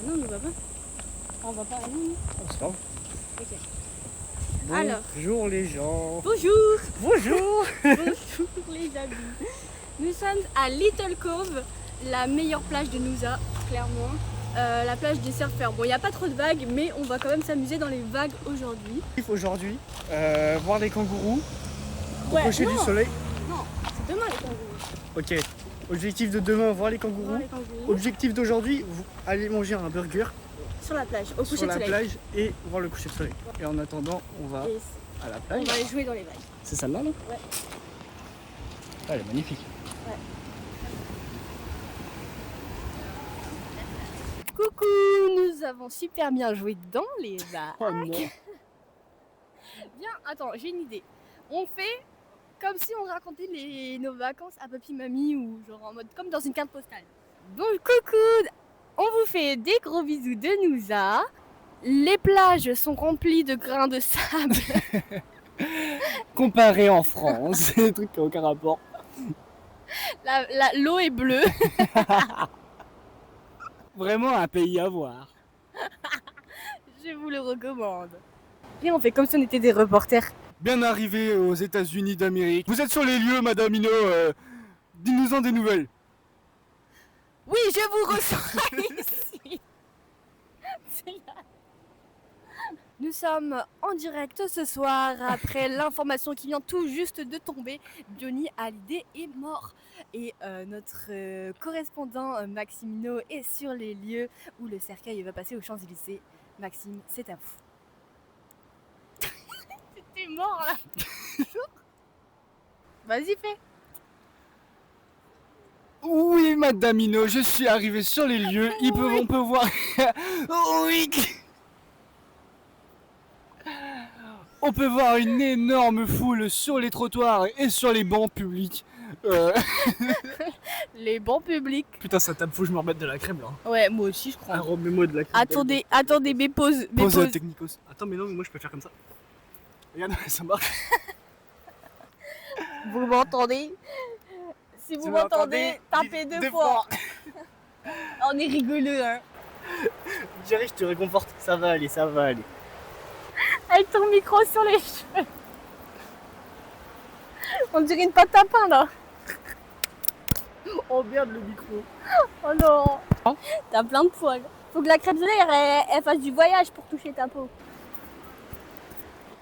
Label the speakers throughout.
Speaker 1: non, on ne va pas. On va pas, non.
Speaker 2: C'est grave.
Speaker 1: Ok.
Speaker 2: Bonjour les gens.
Speaker 1: Bonjour.
Speaker 2: Bonjour.
Speaker 1: Bonjour les amis. Nous sommes à Little Cove, la meilleure plage de Noosa, clairement. La plage des surfeurs. Bon, il n'y a pas trop de vagues, mais on va quand même s'amuser dans les vagues aujourd'hui.
Speaker 2: Aujourd'hui, voir les kangourous au
Speaker 1: Ouais,
Speaker 2: coucher du
Speaker 1: non.
Speaker 2: soleil.
Speaker 1: Non, c'est demain les kangourous.
Speaker 2: Ok. Objectif de demain, voir les kangourous.
Speaker 1: Voir les kangourous.
Speaker 2: Objectif d'aujourd'hui, aller manger un burger
Speaker 1: Sur la plage, au coucher
Speaker 2: sur
Speaker 1: de
Speaker 2: la
Speaker 1: soleil.
Speaker 2: plage et voir le coucher de soleil. Et en attendant, on va
Speaker 1: Et
Speaker 2: à la
Speaker 1: on
Speaker 2: plage.
Speaker 1: va aller jouer dans les vagues.
Speaker 2: C'est celle-là, non?
Speaker 1: Ouais.
Speaker 2: Ah, elle est magnifique.
Speaker 1: Coucou, nous avons super bien joué dans les vagues.
Speaker 2: Oh non.
Speaker 1: Viens, attends, j'ai une idée. On fait comme si on racontait nos vacances à papy mamie ou genre en mode comme dans une carte postale. Donc coucou, on vous fait des gros bisous de Noosa. Les plages sont remplies de grains de sable.
Speaker 2: Comparé en France, c'est des trucs qui n'ont aucun rapport.
Speaker 1: L'eau est bleue.
Speaker 2: Vraiment un pays à voir.
Speaker 1: Je vous le recommande. Et on fait comme si on était des reporters.
Speaker 2: Bien arrivé aux États-Unis d'Amérique. Vous êtes sur les lieux, Madame Hino. Dis-nous-en des nouvelles.
Speaker 1: Oui, je vous reçois ici. C'est là. Nous sommes en direct ce soir après l'information qui vient tout juste de tomber. Johnny Hallyday est mort. Et notre correspondant Maxime Hino est sur les lieux où le cercueil va passer aux Champs-Élysées. Maxime, c'est à vous. T'es mort là. Vas-y, fais.
Speaker 2: Oui, Madame Hino, je suis arrivé sur les lieux. On peut voir. Oui. On peut voir une énorme foule sur les trottoirs et sur les bancs publics.
Speaker 1: Les bancs publics.
Speaker 2: Putain, ça tape, faut que je me remette de la crème là.
Speaker 1: Ouais, moi aussi je crois.
Speaker 2: Remets-moi de la crème.
Speaker 1: Attendez, mes pauses.
Speaker 2: Pause technicos. Attends, mais non, mais moi je peux faire comme ça. Regarde, ça marche.
Speaker 1: Vous m'entendez? Si vous m'entendez, tapez deux fois. On est rigoleux, hein.
Speaker 2: Jerry, je te réconforte. Ça va aller, ça va aller.
Speaker 1: Avec ton micro sur les cheveux. On dirait une pâte à pain là.
Speaker 2: Oh merde, le micro.
Speaker 1: Oh non. T'as plein de poils. Faut que la crème solaire elle fasse du voyage pour toucher ta peau.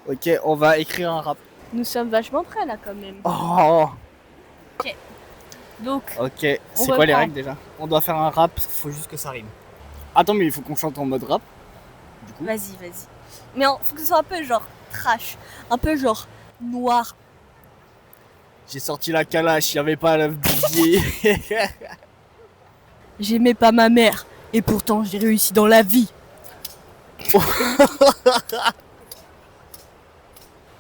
Speaker 2: Ok, on va écrire un rap.
Speaker 1: Nous sommes vachement près là quand même.
Speaker 2: Oh.
Speaker 1: Donc,
Speaker 2: Ok, c'est
Speaker 1: On
Speaker 2: quoi les
Speaker 1: reprend.
Speaker 2: règles déjà? On doit faire un rap, faut juste que ça rime. Attends, mais il faut qu'on chante en mode rap. Du coup.
Speaker 1: vas-y. Mais faut que ce soit un peu genre trash. Un peu genre noir.
Speaker 2: J'ai sorti la calache, y'avait pas la billet.
Speaker 1: J'aimais pas ma mère. Et pourtant j'ai réussi dans la vie.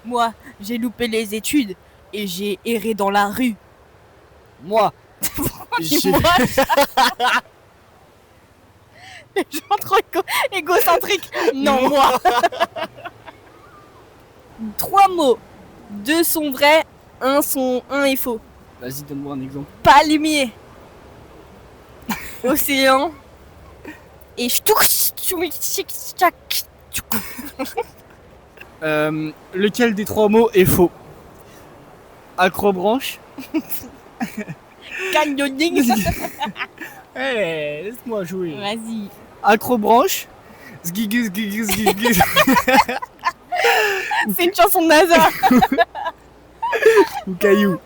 Speaker 1: Moi, j'ai loupé les études et j'ai erré dans la rue.
Speaker 2: Moi, j'ai-
Speaker 1: Moi, les gens trop égocentriques. Non, moi. 3 mots. 2 sont vrais, 1 est faux.
Speaker 2: Vas-y, donne-moi un exemple.
Speaker 1: Palmier. Océan. Et
Speaker 2: Lequel des 3 mots est faux? Acrobranche.
Speaker 1: canyoning.
Speaker 2: Eh, laisse-moi jouer.
Speaker 1: Vas-y.
Speaker 2: Acrobranche. Zguigu, zguigu, zguigu.
Speaker 1: C'est une chanson de NASA.
Speaker 2: Ou caillou.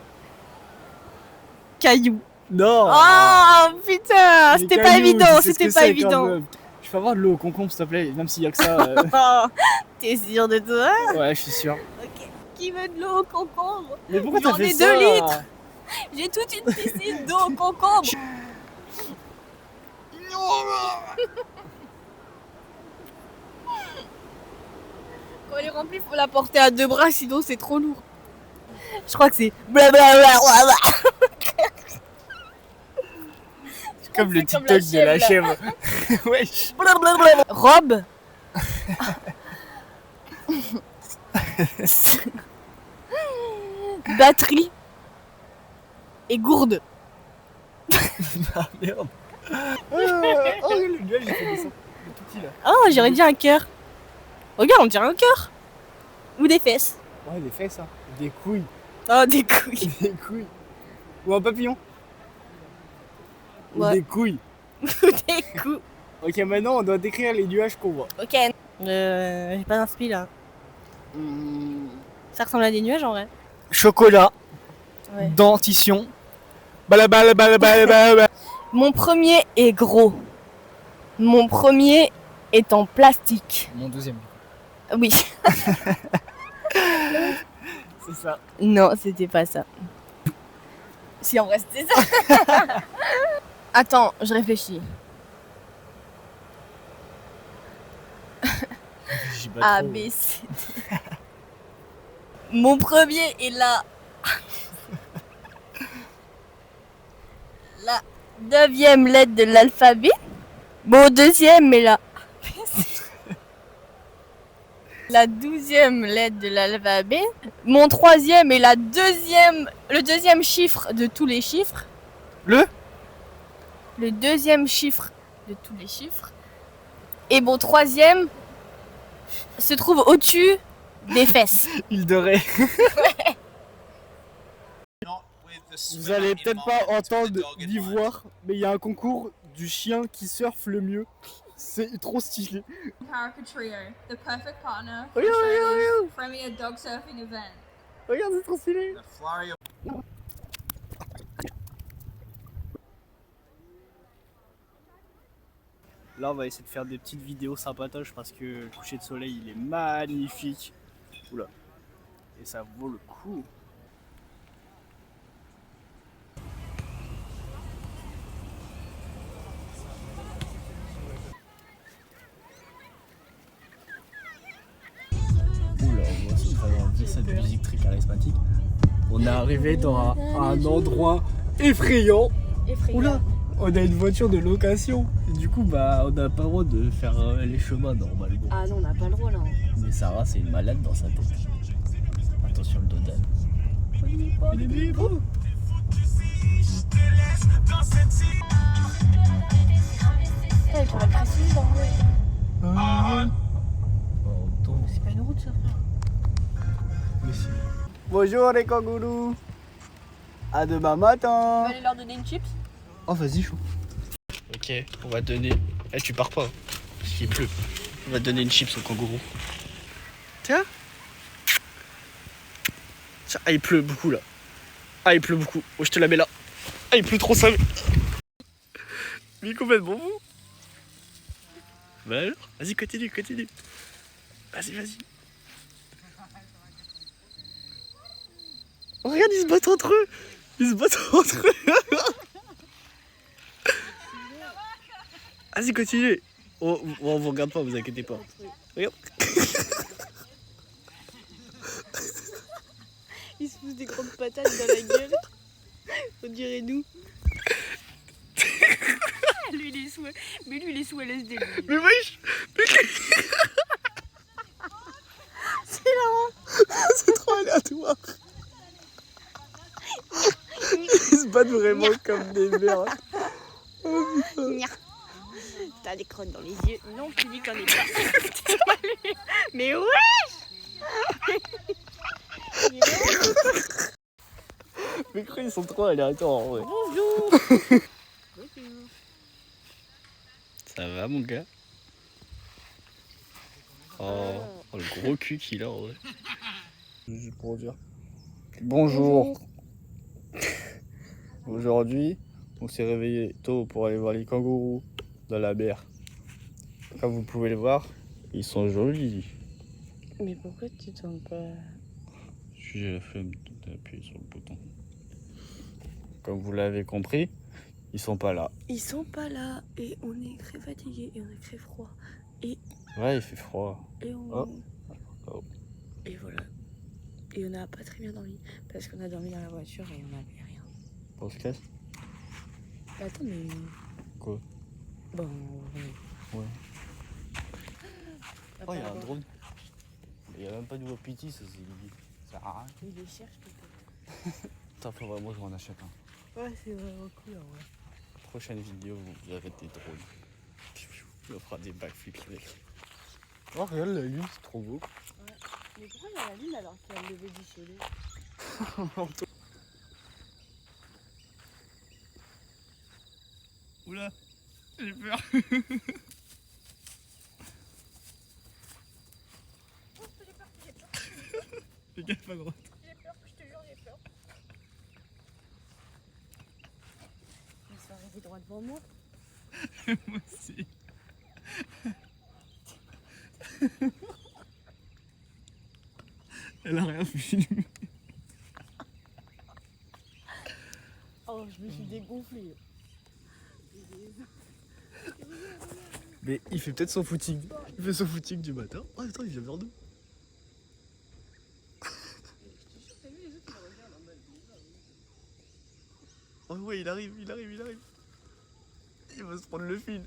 Speaker 1: Caillou.
Speaker 2: Non.
Speaker 1: Oh putain,
Speaker 2: Les
Speaker 1: c'était pas
Speaker 2: cailloux,
Speaker 1: évident,
Speaker 2: tu sais ce
Speaker 1: c'était
Speaker 2: que
Speaker 1: pas
Speaker 2: c'est,
Speaker 1: évident.
Speaker 2: quand même. Je peux avoir de l'eau au concombre s'il te plaît, même s'il y a que ça.
Speaker 1: Oh, t'es sûr de toi?
Speaker 2: Ouais, je suis sûr.
Speaker 1: Ok. Qui veut de l'eau au concombre?
Speaker 2: Mais pourquoi
Speaker 1: J'en
Speaker 2: t'as fait
Speaker 1: ai
Speaker 2: ça?
Speaker 1: 2 litres. J'ai toute une piscine d'eau au concombre. Quand elle est remplie, faut la porter à 2 bras, sinon c'est trop lourd. Je crois que c'est blablabla.
Speaker 2: Comme le
Speaker 1: C'est comme
Speaker 2: TikTok de la
Speaker 1: chèvre,
Speaker 2: chèvre. Wesh.
Speaker 1: Blablabla. Robe. Batterie. Et gourde.
Speaker 2: Ah merde. Oh, le gars, j'ai fait des sons. qui là?
Speaker 1: Oh, j'aurais dit un cœur. Regarde, on dirait un cœur. Ou des fesses.
Speaker 2: Ouais, des fesses, hein. Des couilles.
Speaker 1: Oh, des couilles.
Speaker 2: Des couilles. Ou un papillon. Ou
Speaker 1: Ouais.
Speaker 2: des couilles.
Speaker 1: Des couilles.
Speaker 2: Ok, maintenant on doit décrire les nuages qu'on voit.
Speaker 1: Ok. J'ai pas d'inspi là. Ça ressemble à des nuages en vrai.
Speaker 2: Chocolat.
Speaker 1: Ouais.
Speaker 2: Dentition. Balabalabalabalabala.
Speaker 1: Mon premier est gros. Mon premier est en plastique.
Speaker 2: Mon deuxième.
Speaker 1: Oui.
Speaker 2: C'est ça.
Speaker 1: Non, c'était pas ça. Si, en vrai, c'était ça. Attends, je réfléchis.
Speaker 2: J'ai pas
Speaker 1: A,
Speaker 2: trop.
Speaker 1: B, C, D. Mon premier est la 9e lettre de l'alphabet. Mon deuxième est la 12e lettre de l'alphabet. Mon troisième est le deuxième chiffre de tous les chiffres.
Speaker 2: Le
Speaker 1: deuxième chiffre de tous les chiffres. Et mon troisième se trouve au-dessus des fesses.
Speaker 2: Il devrait. Vous allez peut-être pas entendre ni voir, mais il y a un concours du chien qui surfe le mieux. C'est trop stylé.
Speaker 3: Paraka Trio, the perfect partner for
Speaker 2: Regarde,
Speaker 3: Australia's premier dog surfing event.
Speaker 2: Regarde, c'est trop stylé. Là, on va essayer de faire des petites vidéos sympatoches parce que le coucher de soleil, il est magnifique. Oula. Et ça vaut le coup. Oula, moi aussi, cette musique très charismatique. On est arrivé dans un endroit effrayant. Oula, on a une voiture de location. Et du coup, bah, on n'a pas le droit de faire les chemins normalement.
Speaker 1: Ah non, on n'a pas le droit là.
Speaker 2: Mais Sarah, c'est une malade dans sa tête. Attention le dos d'âne. Il est libre.
Speaker 1: Elle pourrait préciser dans le...
Speaker 2: Oh,
Speaker 1: C'est pas une route ça, frère.
Speaker 2: bonjour les kangourous. À demain
Speaker 1: On
Speaker 2: matin.
Speaker 1: va aller leur donner une chips.
Speaker 2: Oh vas-y chaud. Ok, on va donner. Eh tu pars pas, hein, parce qu'il pleut. On va donner une chips au kangourou. Tiens. Tiens, ah il pleut beaucoup là. Ah il pleut beaucoup. Oh je te la mets là. Ah il pleut trop ça. Mais complètement vous. Bah alors, vas-y continue, continue. Vas-y, vas-y. Oh, regarde, ils se battent entre eux. Ils se battent entre eux. Vas-y, continuez. Oh, on vous regarde pas, vous inquiétez pas. Regarde.
Speaker 1: Ils se foutent des grandes patates dans la gueule. On dirait nous. Lui, il est sous... Mais lui, il est sous LSD. Lui.
Speaker 2: Mais wesh.
Speaker 1: C'est marrant.
Speaker 2: C'est trop aléatoire. Ils se battent vraiment comme des merdes.
Speaker 1: T'as des crottes dans les yeux. Non, je te dis que t'en es pas. Mais wesh.
Speaker 2: Mais quoi, ils sont trop aléatoires en vrai.
Speaker 1: Bonjour.
Speaker 2: Ça va mon gars? Oh, le gros cul qu'il a en vrai. Juste pour dire. Bonjour. Aujourd'hui, on s'est réveillé tôt pour aller voir les kangourous dans la mer. Comme vous pouvez le voir, ils sont jolis.
Speaker 1: Mais pourquoi tu tombes pas?
Speaker 2: J'ai la flemme d'appuyer sur le bouton. Comme vous l'avez compris, ils sont pas là.
Speaker 1: Ils sont pas là et on est très fatigué et on est très froid.
Speaker 2: Ouais, il fait froid.
Speaker 1: Et on...
Speaker 2: Oh. Oh.
Speaker 1: Et voilà. Et on n'a pas très bien dormi parce qu'on a dormi dans la voiture et on n'avait rien.
Speaker 2: On se casse?
Speaker 1: Bah, attends, mais...
Speaker 2: Quoi?
Speaker 1: Bon,
Speaker 2: Ouais.
Speaker 1: Ah,
Speaker 2: Oh, il y a un drone. Il n'y a même pas de wapiti, ça c'est... Ça a rien.
Speaker 1: Il les cherche peut-être.
Speaker 2: Putain, faut vraiment que je m'en achète un.
Speaker 1: Ouais, c'est vraiment cool en vrai.
Speaker 2: Prochaine vidéo, vous verrez des drones. On fera des backflips avec. Oh regarde la lune, c'est trop beau.
Speaker 1: Ouais. Mais pourquoi il y a la lune alors qu'il y a le lever du soleil?
Speaker 2: Oula, j'ai peur. Fais gaffe à droite.
Speaker 1: J'ai peur, je te jure, j'ai peur. Il se va arrêter droit devant moi.
Speaker 2: Moi aussi. Elle a rien filmé.
Speaker 1: Oh, je me suis dégonflée.
Speaker 2: Mais il fait peut-être son footing. Il fait son footing du matin. Oh attends, il vient vers nous. Oh ouais, il arrive. Il va se prendre le fil.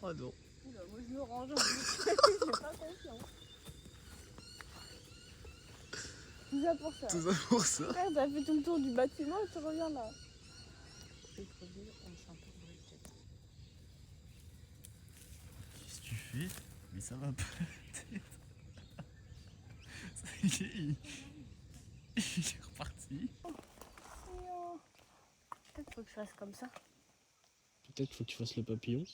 Speaker 2: Oh non.
Speaker 1: Oula, moi je me range, j'ai pas confiance. Tout ça pour ça.
Speaker 2: Tout ça pour ça.
Speaker 1: Frère, t'as fait tout le tour du bâtiment et tu reviens là. C'est trop bien, on se fait un peu de bruit peut-être.
Speaker 2: Qu'est-ce que tu fais? Mais ça va pas la tête. Ça y est, il est reparti.
Speaker 1: Peut-être faut que je fasse comme ça.
Speaker 2: Peut-être faut que tu fasses le papillon.